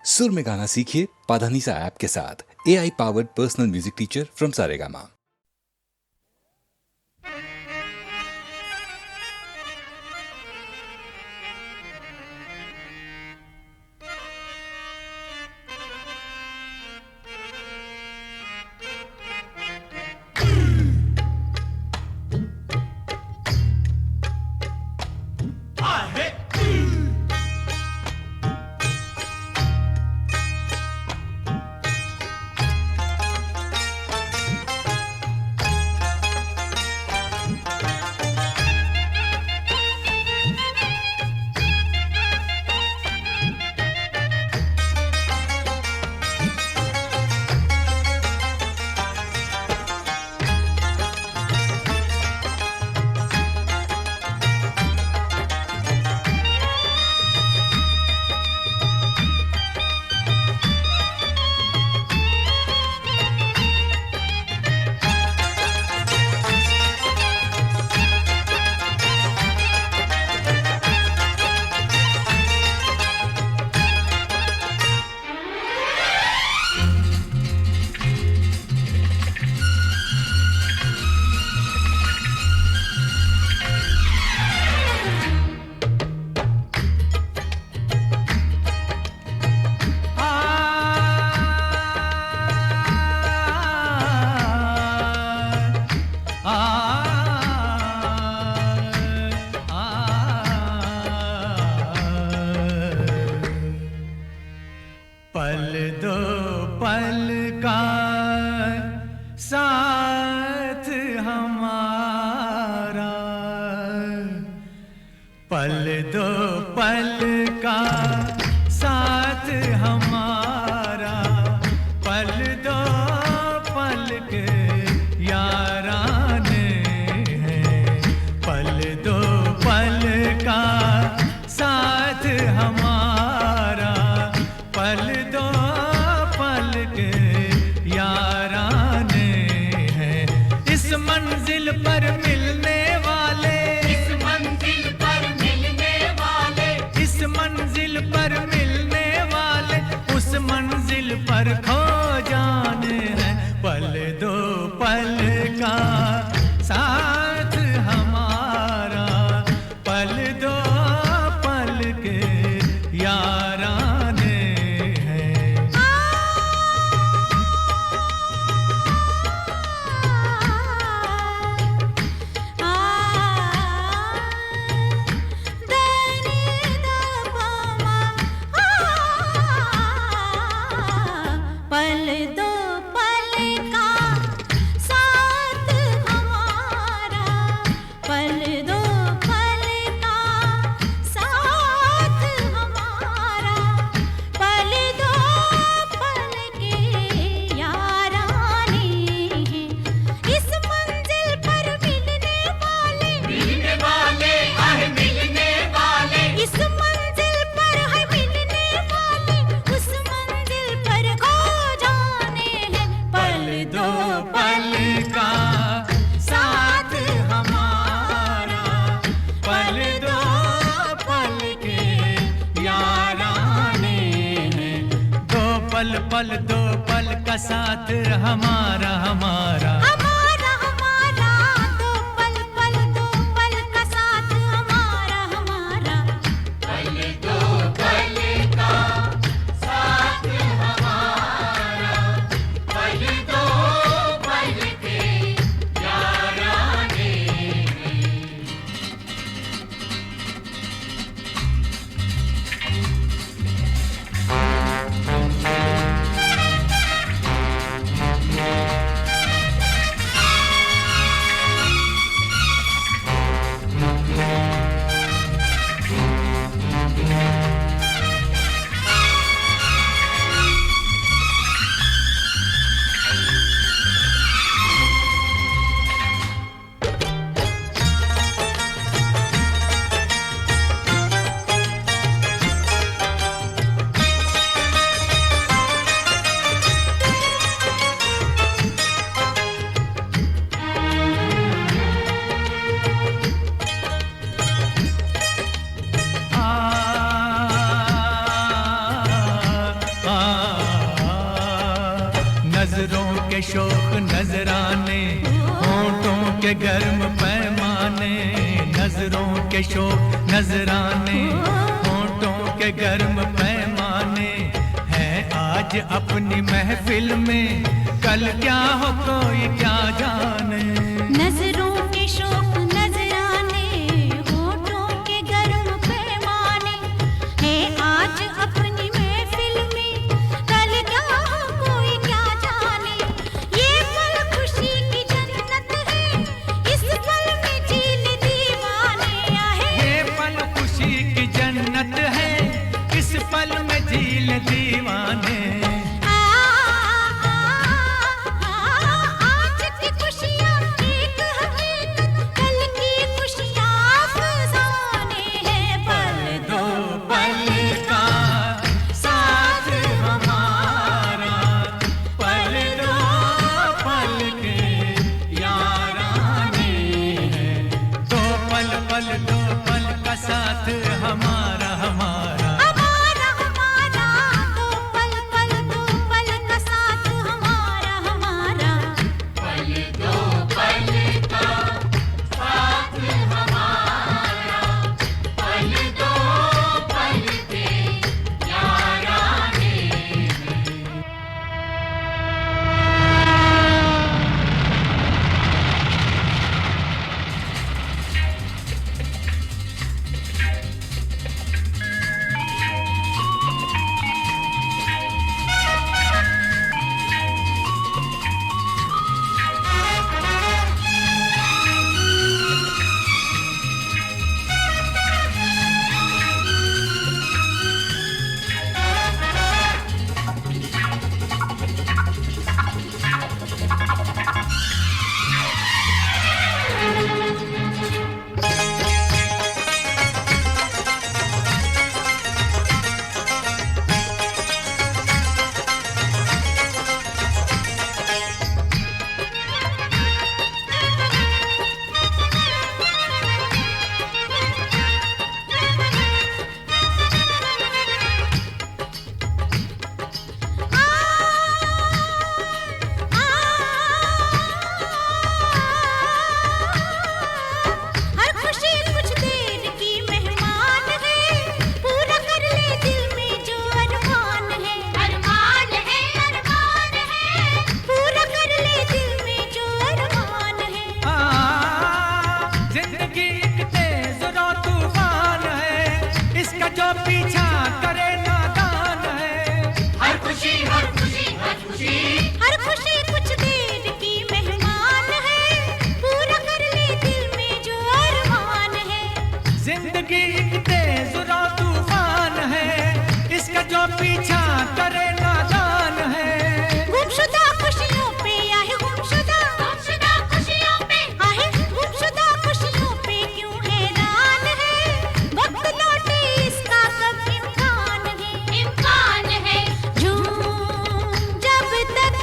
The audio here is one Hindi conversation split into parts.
सुर में गाना सीखिए पाधानीसा ऐप के साथ। AI powered personal music teacher from Saregama. पल दो पल का साथ हमारा, पल दो पल का साथ हमारा, पल दो पल के याराने हैं, पल दो पल का साथ हमारा, पल दो पल के याराने हैं। इस मंजिल पर मिलने वाले, इस मंजिल पर मिलने वाले, इस मंजिल पर मिलने वाले, उस मंजिल पर खो जाने हैं। पल दो पल का साथ हमारा, पल दो पल के याराने हैं। पल दो पल का साथ हमारा, पल दो पल का साथ हमारा, पल दो पल के याराने हैं। इस मंजिल पर मिलने वाले, मिलने वाले, आह मिलने वाले, इस मंजिल पर है मिलने वाले, उस मंजिल पर खो जाने हैं। पल दो पल का साथ हमारा, पल दो पल के याराने हैं। दो पल पल दो पल का साथ हमारा, हमारा हमारा हमारा, दो पल का साथ हमारा, हमारा, पल दो पल का साथ हमारा, पल दो पल के याराने हैं। नजरों के शोक नजराने, होंठों के गर्म पैमाने, नजरों के शोक नजराने, होंठों के गर्म पैमाने, है आज अपनी महफिल में, कल क्या हो कोई क्या जाने। नजरों के शोक नजराने, होठों के गर्म पैमाने, है आज अपनी महफिल में, कल क्या हो कोई क्या जाने। ये पल खुशी की जन्नत है, इस पल में झील दीवाने आहे। ये पल खुशी की जन्नत है, इस पल में झील दीवाने। आज की खुशियाँ एक हकीकत, कल की खुशियाँ अफसाने हैं। पल दो पल का साथ हमारा, पल दो पल के याराने हैं। दो पल का साथ हमारा हमारा। हमारा हमारा, दो पल का साथ हमारा हमारा। हर खुशी कुछ देर की मेहमान है, पूरा कर ले दिल में जो अरमान है। अरमान है, अरमान है, पूरा कर ले दिल में जो अरमान है। जिंदगी एक तेज रो तूफान है, इसका जो पीछा करे नादान है। हर खुशी कुछ देर की मेहमान है, पूरा कर ले दिल में जो अरमान है। जिंदगी एक तेज रो तूफान है, इसका जो पीछा करे नादान है। गुमशुदा खुशियों पे आहे, गुमशुदा खुशियों पे आहे, गुमशुदा खुशियों पे क्यों हैरान है। वक्त लौटे इसका कब इम्कान है। इम्कान है। झूम जब तक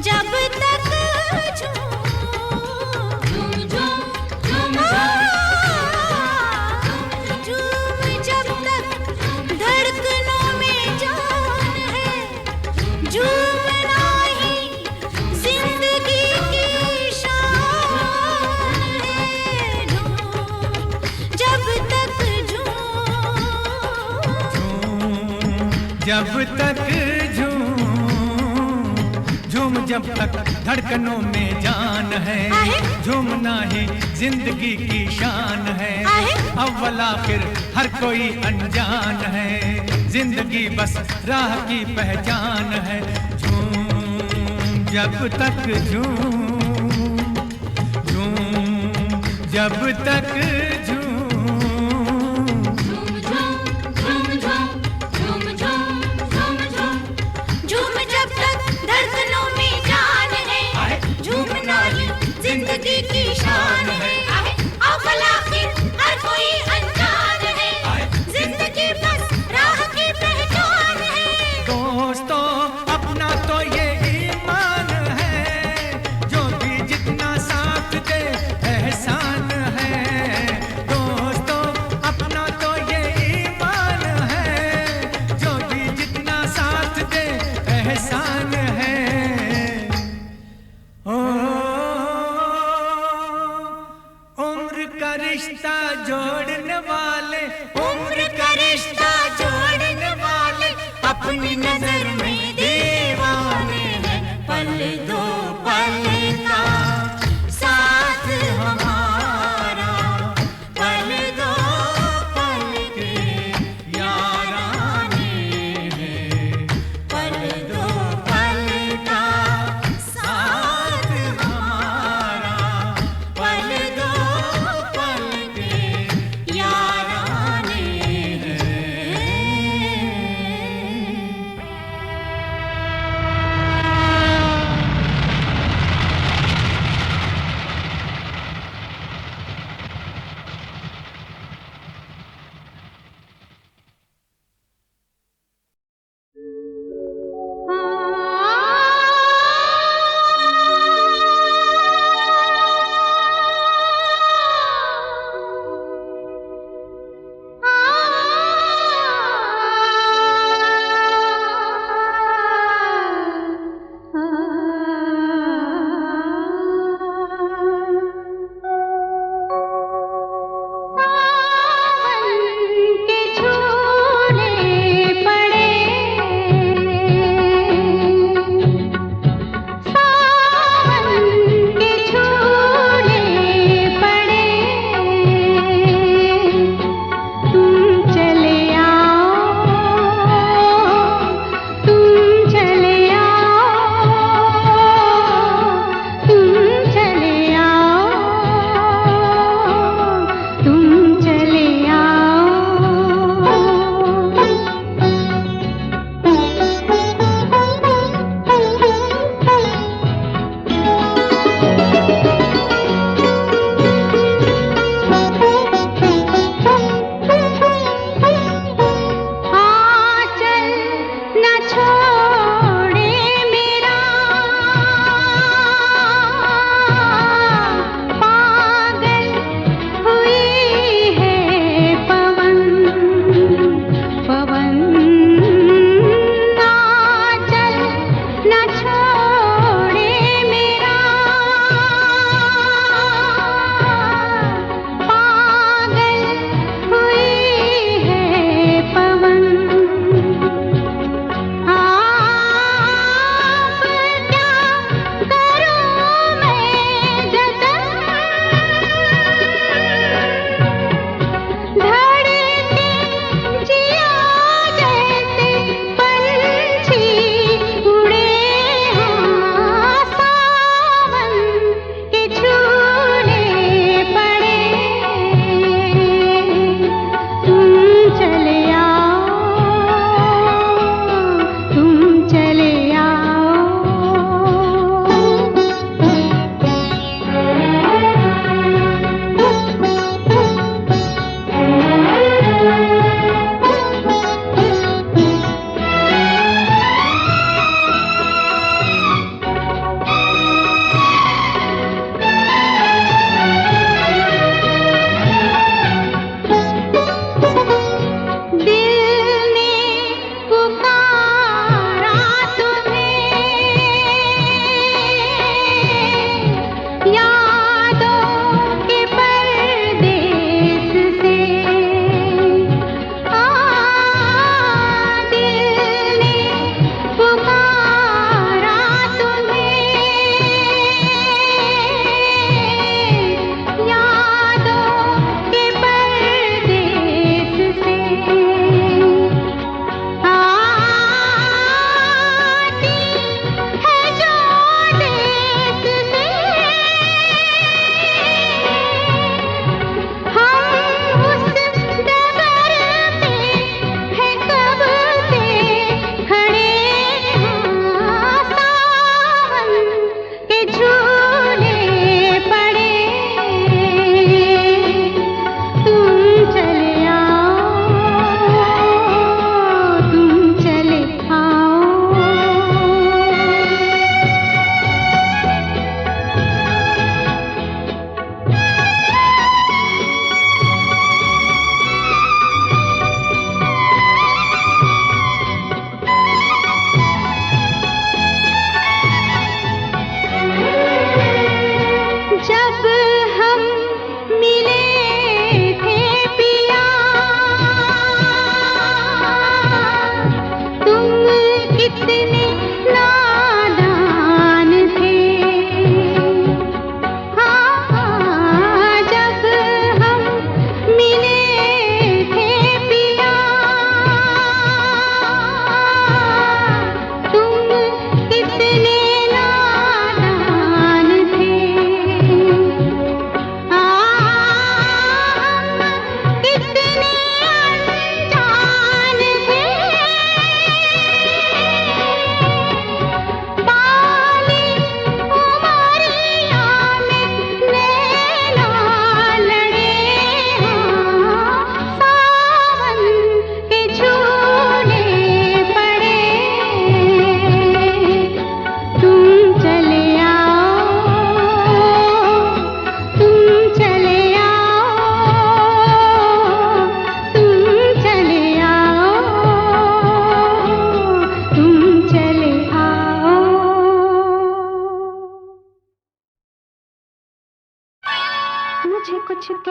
जब तक झूम जब तक धड़कनों में जान है। झूमना ही जिंदगी की शान है। जब तक झूम जब तक धड़कनों में जान है। झूमना ही जिंदगी की शान है। अव्वल आखिर हर कोई अनजान है, जिंदगी बस राह की पहचान है। झूम जब तक जब तक झूम जब तक धड़कनों में जान है। झूमना ही जिंदगी की शान है। अव्वल आखिर हर कोई अनजान है, जिंदगी बस राह की पहचान है। दोस्तों अपना तो ये ईमान है, जो भी जितना साथ दे एहसान है।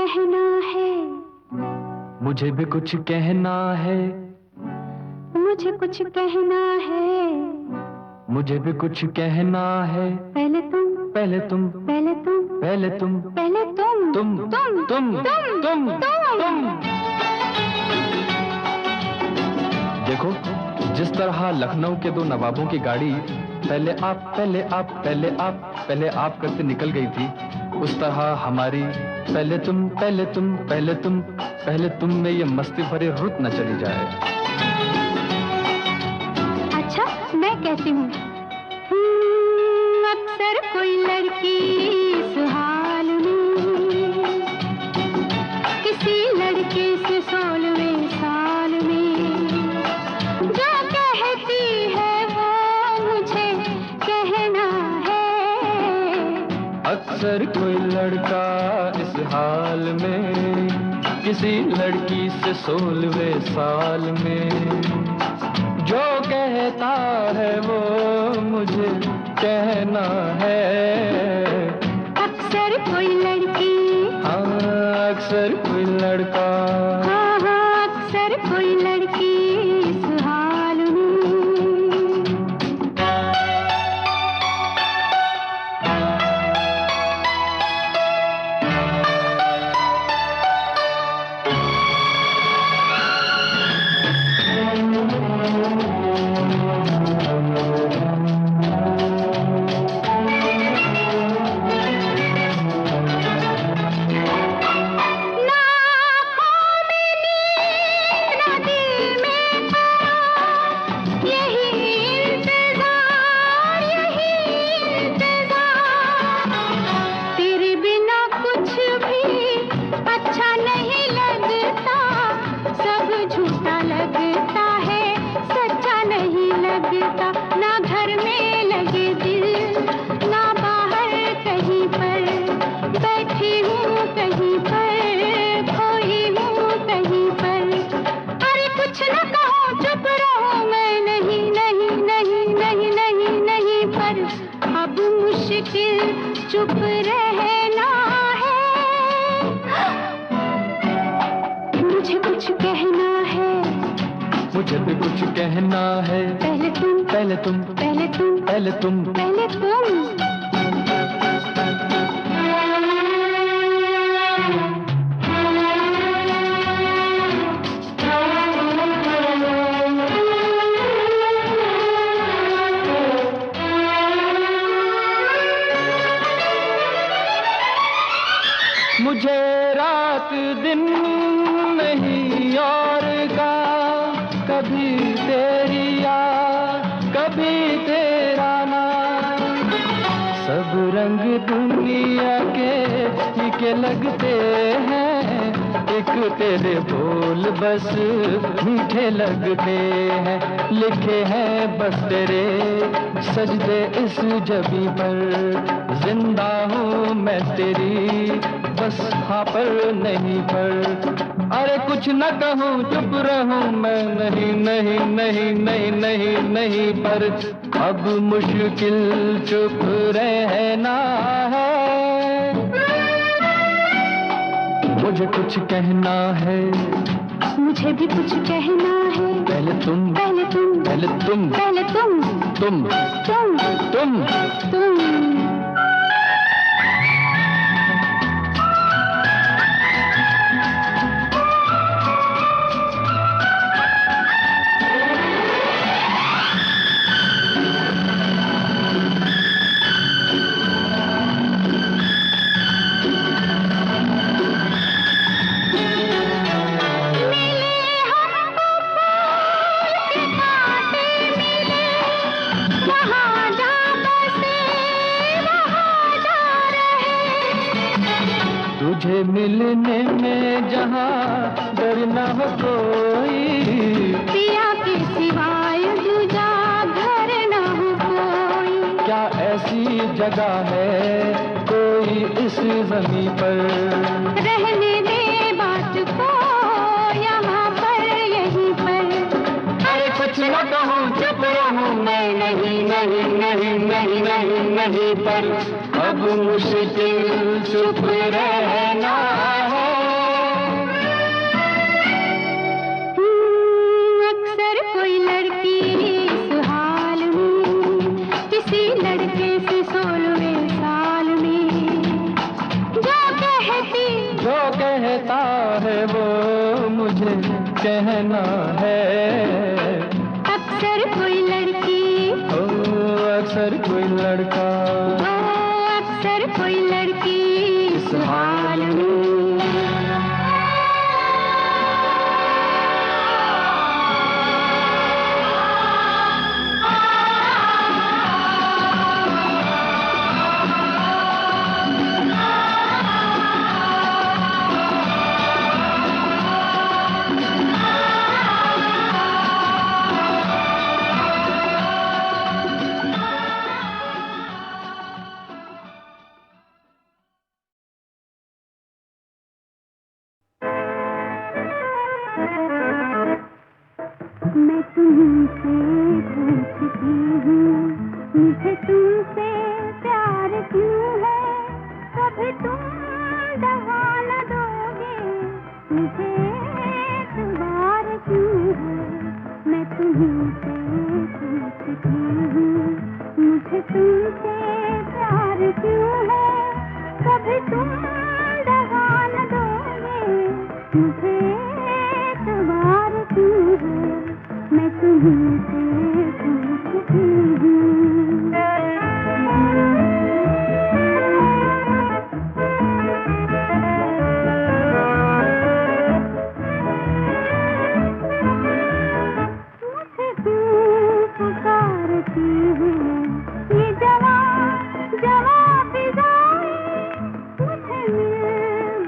कहना है, मुझे भी कुछ कहना है, मुझे कुछ कहना है, मुझे भी कुछ कहना है। पहले तुम, पहले तुम, पहले तुम, पहले तुम, पहले तुम, तुम, तुम, तुम, तुम। देखो, जिस तरह लखनऊ के दो नवाबों की गाड़ी पहले आप, पहले आप, पहले आप, पहले आप करते निकल गई थी, उस तरह हमारी पहले तुम, पहले तुम, पहले तुम, पहले तुम में ये मस्ती भरी रुत न चली जाए। अच्छा, मैं कहती हूँ। अक्सर कोई लड़की सुहाल में किसी लड़के से 16वें साल में जो कहती है वो मुझे कहना है। अक्सर कोई लड़का इस हाल में किसी लड़की से 16वें साल में जो कहता है वो मुझे कहना है। अक्सर कोई लड़की, हाँ अक्सर कोई लड़का, हाँ हाँ अक्सर कोई लड़की इस हाल में। चुप रहना है, मुझे कुछ कहना है, मुझे भी कुछ कहना है। पहले तुम, पहले तुम, पहले तुम, पहले तुम, पहले तुम। मुझे रात दिन नहीं और का, कभी तेरी याद कभी तेरा नाम, सब रंग दुनिया के लगते हैं, एक तेरे बोल बस मीठे लगते हैं, लिखे हैं बस तेरे सजदे इस जबी पर, जिंदा हूँ मैं तेरी बस हाँ पर नहीं पर। अरे कुछ न कहूँ चुप रहूँ मैं, नहीं नहीं नहीं नहीं नहीं नहीं पर अब मुश्किल चुप रहना है। मुझे कुछ कहना है, मुझे भी कुछ कहना है। पहले तुम, पहले तुम, पहले तुम, पहले तुम, तुम, तुम, तुम, तुम। तुझे मिलने में जहाँ डर न हो कोई, पिया के सिवाय दूजा घर न हो कोई। क्या ऐसी जगह है कोई इस ज़मीं पर, रहने दे बात को यहाँ पर यहीं पर। अरे कुछ न कहूँ चुप रहूँ मैं, नहीं नहीं नहीं नहीं नहीं नहीं पर अब मुश्किल चुप रहना है। कहना है। अक्सर कोई लड़की, ओ अक्सर कोई लड़का, ओ अक्सर कोई लड़की इस हाल में मैं तुमसे पूछती हूँ, मुझे तुमसे प्यार क्यों है? कभी तुम दवा न दोगे, मुझे एतबार क्यों है? मैं तुमसे पूछती हूँ, मुझे तुमसे प्यार क्यों है? कभी तुम दवा न दोगे, मुझे एतबार क्यों है? मैं तुमसे पूछती हूँ। मुझे क्यों पुकारती है ये जवाब फिजाएं? मुझे मिल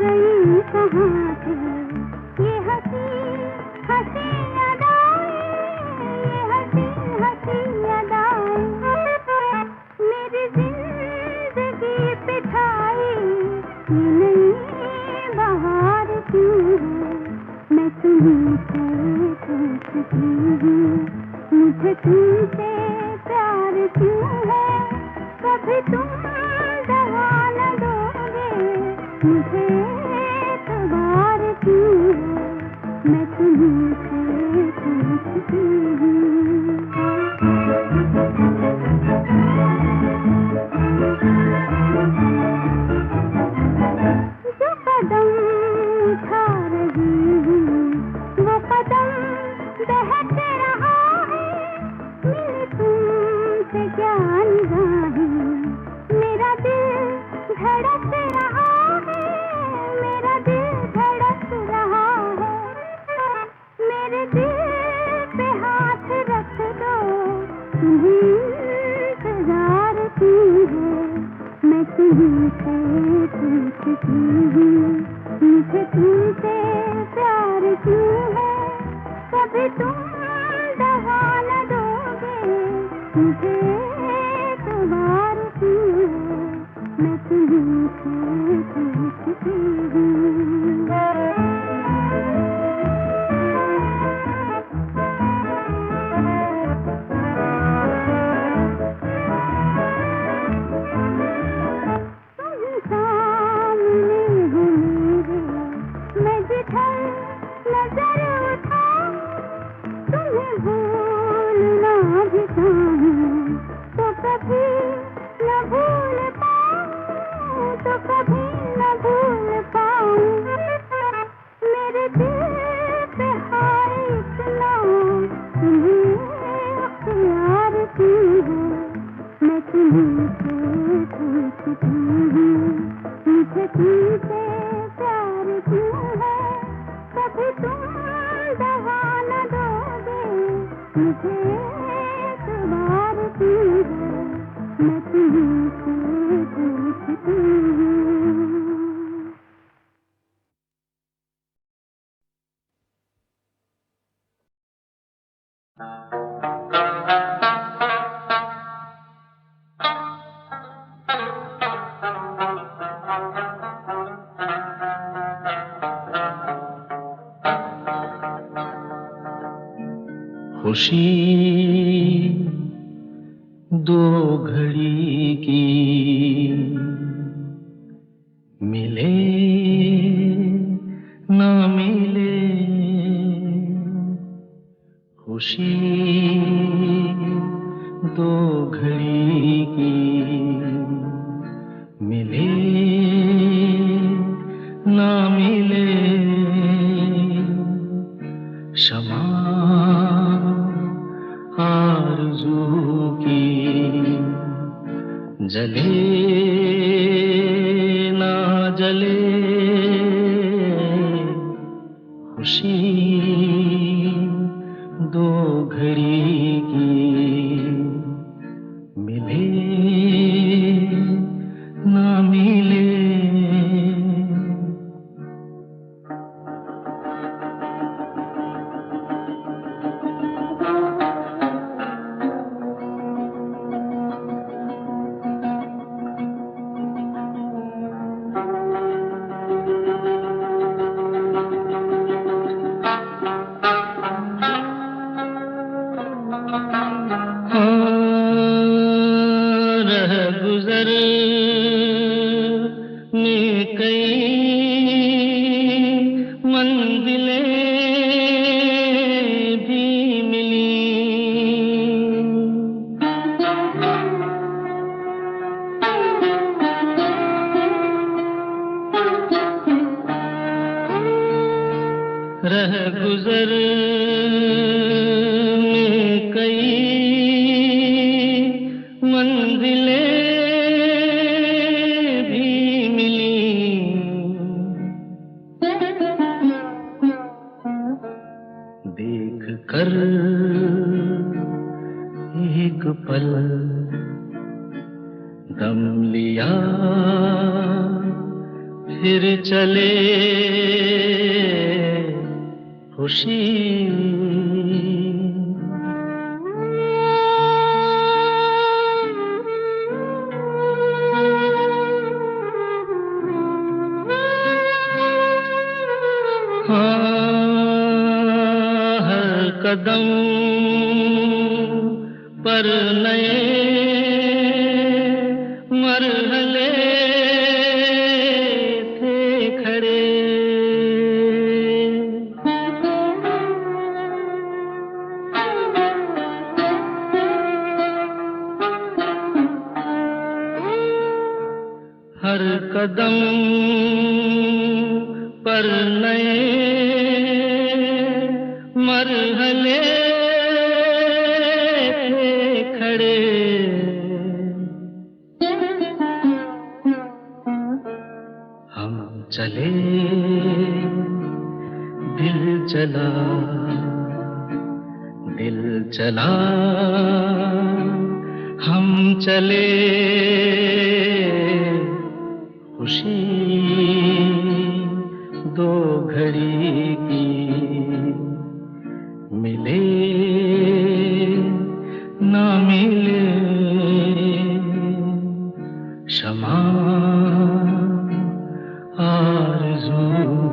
गई कहाँ से ये हंसी हंसी अदाएं, ये हंसी हंसी अदाएं? मेरी जिंदगी पे छाई ये नई बहार क्यों है? मैं तुमसे पूछती हूँ, मुझे तुमसे प्यार क्यों है? कभी तुम दवा न दोगे, मुझे एतबार क्यों है? मैं तुमसे पूछती हूँ। जो कदम उठा रही हूँ, वो कदम बहक रहा है। मेरी तुमसे क्या निगाहें, मेरा दिल धड़क रहा है, मेरा दिल धड़क रहा है। मेरे दिल पे हाथ रख दो, तुम्हें इंतजार क्यों है? मैं तुमसे पूछती हूँ, मुझे तुमसे प्यार क्यों है? कभी तुम दवा न दोगे, मुझे एतबार क्यों है? मैं तुमसे पूछती हूँ। खुशी दो घड़ी की मिले ना मिले, खुशी दो घड़ी की मिले ना मिले, आरज़ू की जले ना जले खुशी दो घड़ी की मिले ना मिले रह गुजर में कई मंजिलें भी मिली रह गुजर में कई मंजिलें भी मिली देख कर एक पल दम लिया फिर चले खुशी हर कदम पर नए मरहले थे खड़े हर कदम पर नए मरहले थे खड़े हम चले दिल चला दिल चला हम चले खुशी दो घड़ी की मिले ना मिले क्षमा आरज़ू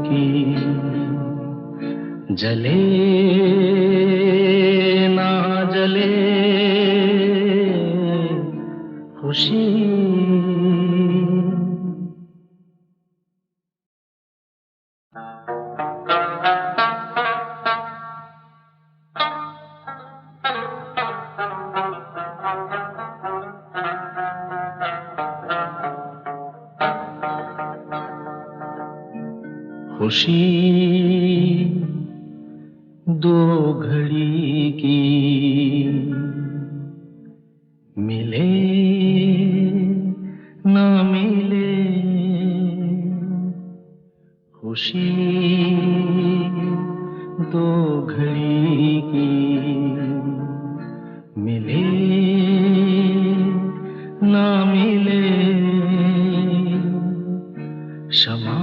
की जले ना जले खुशी खुशी दो घड़ी की मिले ना मिले खुशी दो घड़ी की मिले ना मिले क्षमा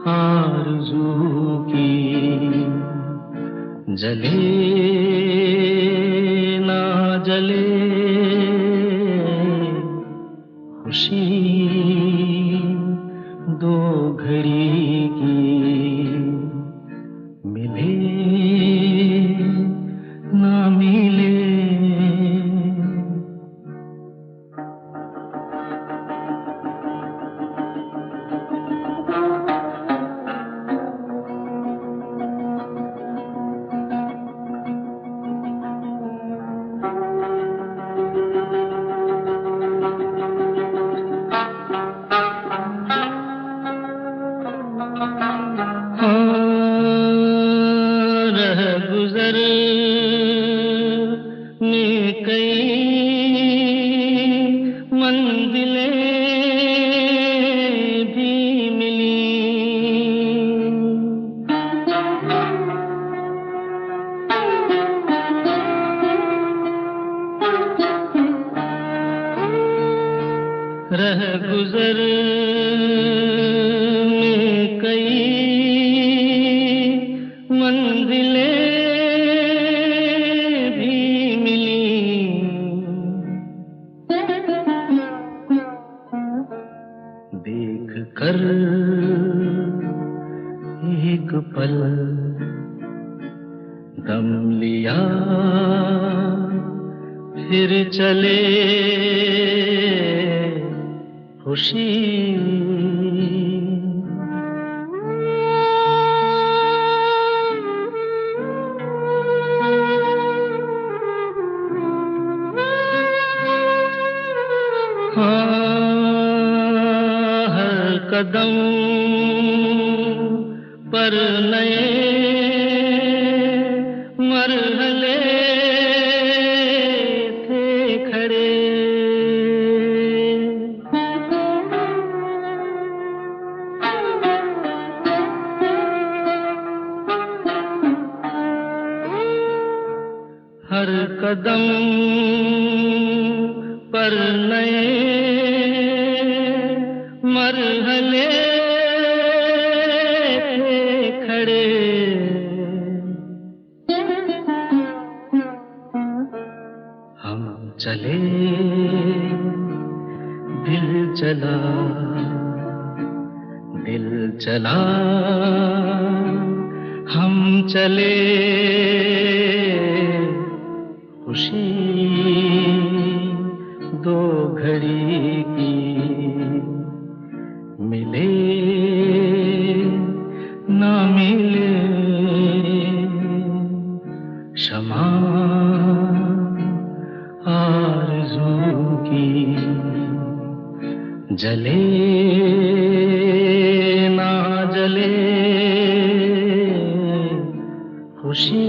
आरज़ू की जले ना जले खुशी दो घड़ी की मिले ना मिले गुजर में कई मंजिलें भी मिली। रह गुजर में कई मंजिलें भी मिली। देख कर एक पल दम लिया, फिर चले खुशी। हर कदम पर नए मरहले थे खड़े। हर कदम पर नए मरहले थे खड़े। हम चले दिल चला, दिल चला हम चले खुशी दो घड़ी की मिले ना मिले क्षमा आरज़ू की जले ना जले खुशी।